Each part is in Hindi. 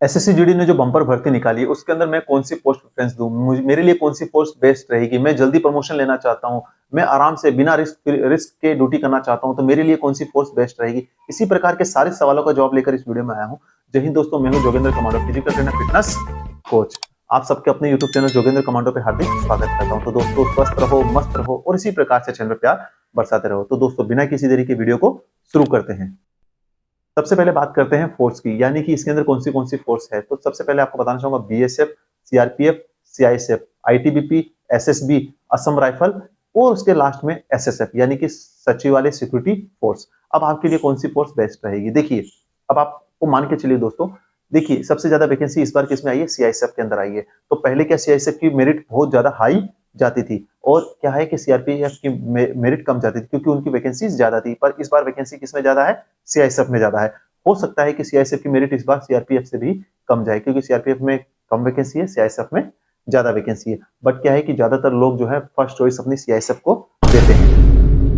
एसएससी जीडी ने जो बम्पर भर्ती निकाली है उसके अंदर मैं कौन सी पोस्ट प्रेफरेंस दूं, मेरे लिए कौन सी पोस्ट बेस्ट रहेगी। मैं जल्दी प्रमोशन लेना चाहता हूं, मैं आराम से बिना रिस्क के ड्यूटी करना चाहता हूं, तो मेरे लिए कौन सी पोस्ट बेस्ट रहेगी। इसी प्रकार के सारे सवालों का जवाब लेकर इस वीडियो में आया हूं। जय हिंद दोस्तों, मैं हूं Jogendra commando, physical trainer fitness coach. आप सबके अपने यूट्यूब चैनल जोगेंद्र कमांडो पे हार्दिक स्वागत करता हूं। तो दोस्तों, स्वस्थ रहो, मस्त रहो और इसी प्रकार से चैनल पर प्यार बरसाते रहो। तो दोस्तों, बिना किसी देरी के वीडियो को शुरू करते हैं। सबसे पहले बात करते हैं फोर्स की, यानी कि इसके अंदर कौन सी फोर्स है। तो सबसे पहले आपको बताना चाहूंगा BSF, CRPF, CISF, ITBP, SSB, Assam rifle और उसके लास्ट में एसएसएफ यानी कि सचिवालय सिक्योरिटी फोर्स। अब आपके लिए कौन सी फोर्स बेस्ट रहेगी, देखिए। अब आपको मान के चलिए दोस्तों, देखिए सबसे ज्यादा वैकेंसी इस बार किसमें आई है, सीआईएसएफ के अंदर आई है। तो पहले क्या सीआईएसएफ की मेरिट बहुत ज्यादा हाई जाती थी, और क्या है कि सीआरपीएफ की मेरिट कम जाती थी क्योंकि उनकी वैकेंसी ज्यादा थी। पर इस बार वैकेंसी किसमें ज्यादा है, सीआईएसएफ में ज्यादा है। हो सकता है कि सीआईएसएफ की मेरिट इस बार सीआरपीएफ से भी कम जाए, क्योंकि सीआरपीएफ में कम वैकेंसी है, सीआईएसएफ में ज्यादा वैकेंसी है। बट क्या है कि ज्यादातर लोग जो है फर्स्ट चॉइस अपनी सीआईएसएफ को देते हैं।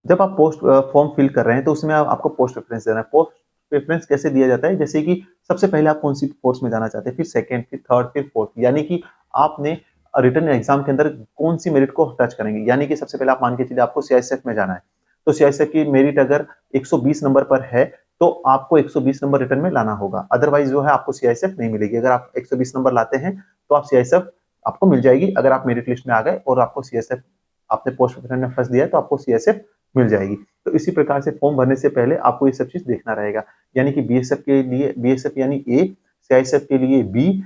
जब आप पोस्ट फॉर्म फिल कर रहे हैं तो उसमें आपको पोस्ट प्रेफरेंस देना है। पोस्ट प्रेफरेंस कैसे दिया जाता है, जैसे कि सबसे पहले आप कौन सी फोर्स में जाना चाहते हैं, फिर सेकंड, फिर थर्ड, फिर फोर्थ, यानी कि आपने रिटर्न एग्जाम के अंदर कौन सी मेरिट को टच करेंगे। यानी कि सबसे पहले आप मान के चलिए आपको सीआईएसएफ में जाना है, तो सीआईएसएफ की मेरिट अगर 120 नंबर पर है तो आपको 120 नंबर रिटर्न में लाना होगा, अदरवाइज जो है आपको सीआईएसएफ नहीं मिलेगी। अगर आप 120 नंबर लाते हैं तो आप सीआईएसएफ आपको मिल जाएगी। अगर आप मेरिट लिस्ट में आ गए और आपको सीआईएसएफ, आपने पोस्ट प्रेफरेंस में फर्स्ट दिया है, तो आपको सीआईएसएफ मिल जाएगी। तो इसी प्रकार से फॉर्म भरने से पहले आपको ये सब चीज देखना रहेगा। यानी कि बीएसएफ के लिए बीएसएफ यानी ए, सीआईएसएफ के लिए बी,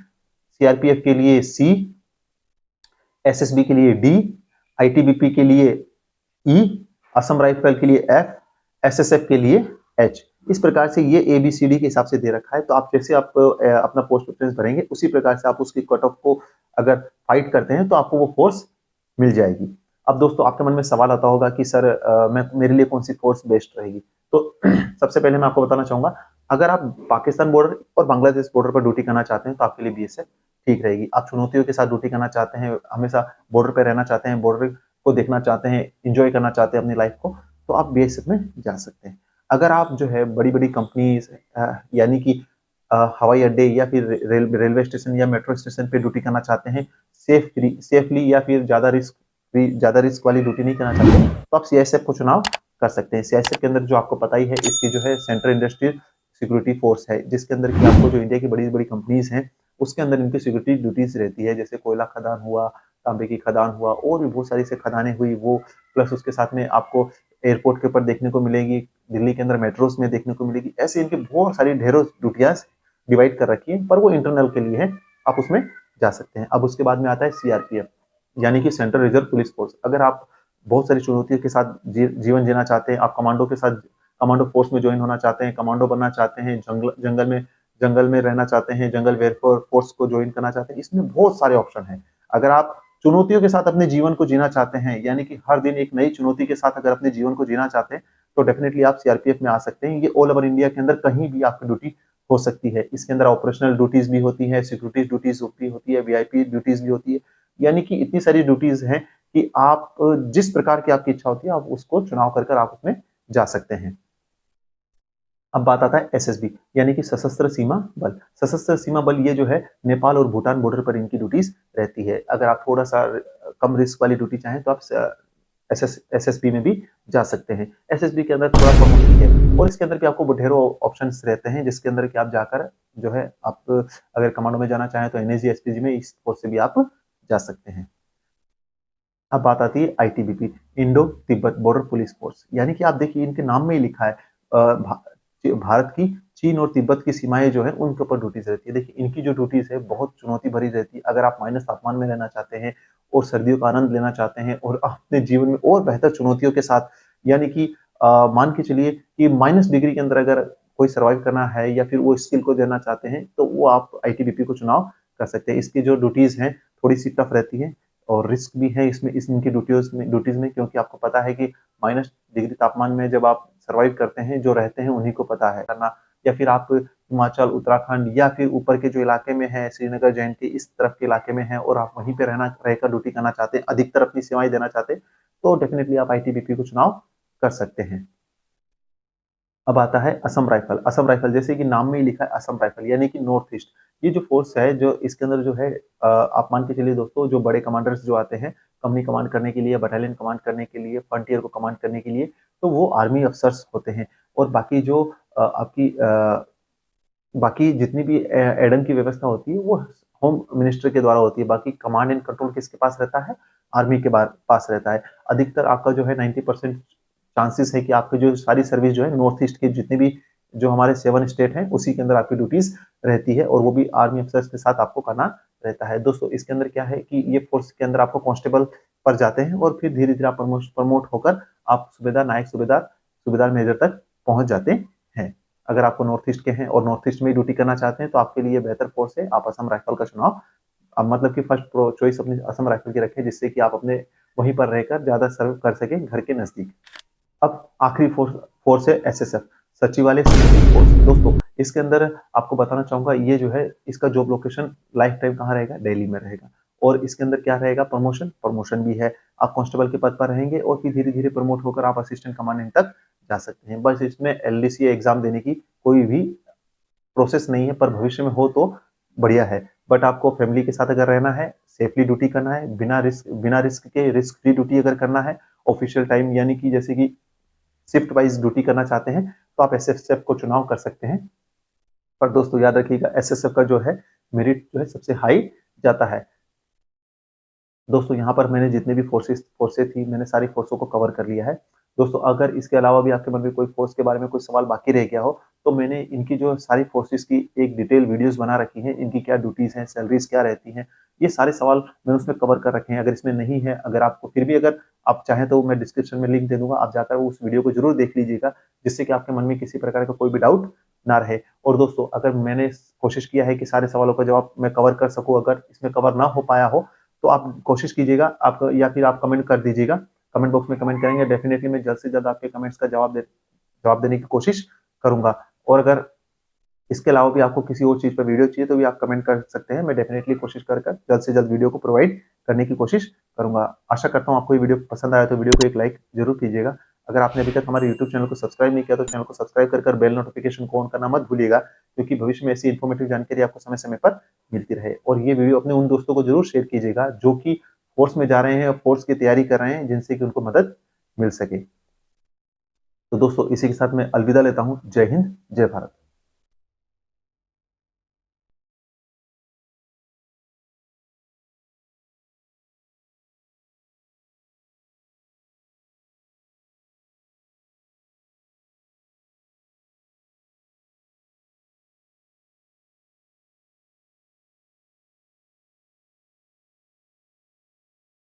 सीआरपीएफ के लिए सी, एसएसबी के लिए डी, आईटीबीपी के लिए ई, असम राइफल के लिए एफ, एसएसएफ के लिए एच। इस प्रकार से ये ए बी सी डी के हिसाब से दे रखा है। तो आप जैसे आप अपना पोस्ट प्रेफरेंस भरेंगे उसी प्रकार से आप उसकी कट ऑफ को अगर फाइट करते हैं तो आपको वो फोर्स मिल जाएगी। अब दोस्तों, आपके मन में सवाल आता होगा कि सर मैं मेरे लिए कौन सी फोर्स बेस्ट रहेगी। तो सबसे पहले मैं आपको बताना चाहूंगा, अगर आप पाकिस्तान बॉर्डर और बांग्लादेश बॉर्डर पर ड्यूटी करना चाहते हैं तो आपके लिए बीएसएफ ठीक रहेगी। आप चुनौतियों के साथ ड्यूटी करना चाहते हैं, हमेशा बॉर्डर पर रहना चाहते हैं, बॉर्डर को देखना चाहते हैं, इंजॉय करना चाहते हैं अपनी लाइफ को, तो आप बीएसएफ में जा सकते हैं। अगर आप जो है बड़ी बड़ी कंपनीज यानी कि हवाई अड्डे या फिर रेलवे स्टेशन या मेट्रो स्टेशन पे ड्यूटी करना चाहते हैं, सेफली या फिर ज्यादा रिस्क वाली ड्यूटी नहीं करना चाहते, तो आप सीआईएसएफ को चुनाव कर सकते हैं। सीआईएसएफ के अंदर जो आपको पता ही है, इसकी जो है सेंट्रल इंडस्ट्रियल सिक्योरिटी फोर्स है, जिसके अंदर की आपको जो इंडिया की बड़ी बड़ी कंपनीज हैं उसके अंदर इनकी सिक्योरिटी ड्यूटीज रहती है। जैसे कोयला खदान हुआ, तांबे की खदान हुआ, और भी बहुत सारी से खदानें हुई वो, प्लस उसके साथ में आपको एयरपोर्ट के ऊपर देखने को मिलेगी, दिल्ली के अंदर मेट्रोस में देखने को मिलेगी। ऐसे इनकी बहुत सारी ढेरों ड्यूटियां डिवाइड कर रखी है, पर वो इंटरनल के लिए है, आप उसमें जा सकते हैं। अब उसके बाद में आता है सीआरपीएफ यानी कि सेंट्रल रिजर्व पुलिस फोर्स। अगर आप बहुत सारी चुनौतियों के साथ जीवन जीना चाहते हैं, आप कमांडो के साथ कमांडो फोर्स में ज्वाइन होना चाहते हैं, कमांडो बनना चाहते हैं, जंगल में रहना चाहते हैं, जंगल वेयरफेयर फोर्स को ज्वाइन करना चाहते हैं, इसमें बहुत सारे ऑप्शन हैं। अगर आप चुनौतियों के साथ अपने जीवन को जीना चाहते हैं, यानी कि हर दिन एक नई चुनौती के साथ अगर अपने जीवन को जीना चाहते हैं, तो डेफिनेटली आप सीआरपीएफ में आ सकते हैं। ये ऑल ओवर इंडिया के अंदर कहीं भी आपकी ड्यूटी हो सकती है। इसके अंदर ऑपरेशनल ड्यूटीज भी होती है, सिक्योरिटी ड्यूटीज भी होती है, वीआईपी ड्यूटीज भी होती है, यानी कि इतनी सारी ड्यूटीज हैं कि आप जिस प्रकार की आपकी इच्छा होती है आप उसको चुनाव कर आप उसमें जा सकते हैं। अब बात आता है एसएसबी यानी कि सशस्त्र सीमा बल। सशस्त्र सीमा बल ये जो है नेपाल और भूटान बॉर्डर पर इनकी ड्यूटीज रहती है। अगर आप थोड़ा सा कम रिस्क वाली ड्यूटी चाहें तो आप एसएसबी में भी जा सकते हैं। एसएसबी के अंदर थोड़ा सा मुश्किल है, और इसके अंदर भी आपको ढेरों ऑप्शंस रहते हैं, जिसके अंदर कि आप जाकर जो है आप अगर कमांडो में जाना चाहें तो एनएसजी एसपीजी में इस फोर्स से भी आप जा सकते हैं। अब बात आती है ITBP, Indo Tibet border police force, यानी कि आप देखिए इनके नाम में ही लिखा है भारत की चीन और तिब्बत की सीमाएं जो है उनके ऊपर ड्यूटीज रहती है। देखिए इनकी जो ड्यूटीज है बहुत चुनौती भरी रहती है। अगर आप माइनस तापमान में रहना चाहते हैं और सर्दियों का आनंद लेना चाहते हैं और अपने जीवन में और बेहतर चुनौतियों के साथ, यानी कि मान के चलिए कि माइनस डिग्री के अंदर अगर कोई सर्वाइव करना है या फिर वो स्किल को देना चाहते हैं, तो वो आप आईटीबीपी को चुनाव कर सकते हैं। इसकी जो ड्यूटीज हैं थोड़ी सी टफ रहती है और रिस्क भी है इसमें, इनकी ड्यूटीज में, क्योंकि आपको पता है कि माइनस डिग्री तापमान में जब आप सर्वाइव करते हैं, जो रहते हैं उन्हीं को पता है करना। या फिर आप हिमाचल, उत्तराखंड या फिर ऊपर के जो इलाके में है, श्रीनगर, जैन के इस तरफ के इलाके में है, और आप वहीं पे रहकर ड्यूटी करना चाहते हैं, अधिकतर अपनी सेवाएं देना चाहते हैं, तो डेफिनेटली आप आईटीबीपी को चुनाव कर सकते हैं। अब आता है असम राइफल। असम राइफल जैसे कि नाम में ही लिखा है असम राइफल, यानी कि नॉर्थ ईस्ट। ये जो फोर्स है, जो इसके अंदर जो है आप मान के चलिए दोस्तों, जो बड़े कमांडर्स जो आते हैं कंपनी कमांड करने के लिए, बटालियन कमांड करने के लिए, फ्रंटियर को कमांड करने के लिए, तो वो आर्मी अफसर्स होते हैं। और बाकी जो आपकी बाकी जितनी भी एडम की व्यवस्था होती है वो होम मिनिस्टर के द्वारा होती है। बाकी कमांड एंड कंट्रोल किसके पास रहता है? आर्मी के पास रहता है। अधिकतर आपका जो है 90% चांसेस है कि आपकी जो सारी सर्विस जो है नॉर्थ ईस्ट के जितने भी जो हमारे 7 स्टेट हैं उसी के अंदर आपकी ड्यूटीज रहती है, और वो भी आर्मी अफसर्स के साथ आपको करना रहता है। दोस्तों इसके अंदर क्या है कि ये फोर्स के अंदर आपको कांस्टेबल पर जाते हैं, और फिर धीरे धीरे आप प्रमोट होकर आप सूबेदार, नायक सूबेदार, सूबेदार मेजर तक पहुंच जाते हैं। अगर आपको नॉर्थ ईस्ट के हैं और नॉर्थ ईस्ट में ड्यूटी करना चाहते हैं तो आपके लिए बेहतर फोर्स है, आप असम राइफल का चुनाव अब मतलब कि फर्स्ट चॉइस अपनी असम राइफल की रखें, जिससे कि आप अपने वहीं पर रहकर ज्यादा सर्व कर सकें घर के नजदीक। अब आखिरी फोर्स है एसएसएफ, सचिवालय सिक्योरिटी फोर्स। दोस्तों इसके अंदर आपको बताना चाहूंगा, ये जो है इसका जॉब लोकेशन लाइफ टाइम कहाँ रहेगा? दिल्ली में रहेगा। और इसके अंदर क्या रहेगा? प्रमोशन भी है। आप कांस्टेबल के पद पर रहेंगे और फिर धीरे धीरे प्रमोट होकर आप असिस्टेंट कमांडेंट तक जा सकते हैं। बस इसमें एलडीसी एग्जाम देने की कोई भी प्रोसेस नहीं है, पर भविष्य में हो तो बढ़िया है। बट आपको फैमिली के साथ अगर रहना है, सेफली ड्यूटी करना है, बिना रिस्क के रिस्क फ्री ड्यूटी अगर करना है, ऑफिशियल टाइम यानी कि जैसे कि शिफ्ट वाइज ड्यूटी करना चाहते हैं, तो आप एसएसएफ को चुनाव कर सकते हैं। पर दोस्तों याद रखिएगा, एसएसएफ का जो है मेरिट जो है सबसे हाई जाता है। दोस्तों यहाँ पर मैंने जितने भी फोर्सेस थी, मैंने सारी फोर्सों को कवर कर लिया है। दोस्तों अगर इसके अलावा भी आपके मन में कोई फोर्स के बारे में कोई सवाल बाकी रह गया हो, तो मैंने इनकी जो सारी फोर्सेस की एक डिटेल वीडियोस बना रखी हैं, इनकी क्या ड्यूटीज हैं, सैलरीज क्या रहती हैं, ये सारे सवाल मैंने उसमें कवर कर रखे हैं। अगर इसमें नहीं है, अगर आपको फिर भी अगर आप चाहें तो मैं डिस्क्रिप्शन में लिंक दे दूंगा, आप जाकर उस वीडियो को जरूर देख लीजिएगा, जिससे कि आपके मन में किसी प्रकार का कोई भी डाउट ना रहे। और दोस्तों अगर मैंने कोशिश किया है कि सारे सवालों का जवाब मैं कवर कर सकूं, अगर इसमें कवर ना हो पाया हो तो आप कोशिश कीजिएगा, आप या फिर आप कमेंट कर दीजिएगा। कमेंट बॉक्स में कमेंट करेंगे, डेफिनेटली मैं जल्द से जल्द आपके कमेंट्स का जवाब देने की कोशिश करूंगा। और अगर इसके अलावा भी आपको किसी और चीज पर वीडियो चाहिए तो भी आप कमेंट कर सकते हैं, मैं डेफिनेटली कोशिश कर जल्द से जल्द वीडियो को प्रोवाइड करने की कोशिश करूंगा। आशा करता हूँ आपको ये वीडियो पसंद आया तो वीडियो को एक लाइक जरूर कीजिएगा। अगर आपने अभी तक हमारे यूट्यूब चैनल को सब्सक्राइब नहीं किया तो चैनल को सब्सक्राइब कर बेल नोटिफिकेशन को ऑन करना मत भूलिएगा, क्योंकि भविष्य में ऐसी इन्फॉर्मेटिव जानकारी आपको समय समय पर मिलती रहे। और ये वीडियो अपने उन दोस्तों को जरूर शेयर कीजिएगा जो कि फोर्स में जा रहे हैं और फोर्स की तैयारी कर रहे हैं, जिनसे कि उनको मदद मिल सके। तो दोस्तों इसी के साथ मैं अलविदा लेता हूँ। जय हिंद, जय भारत।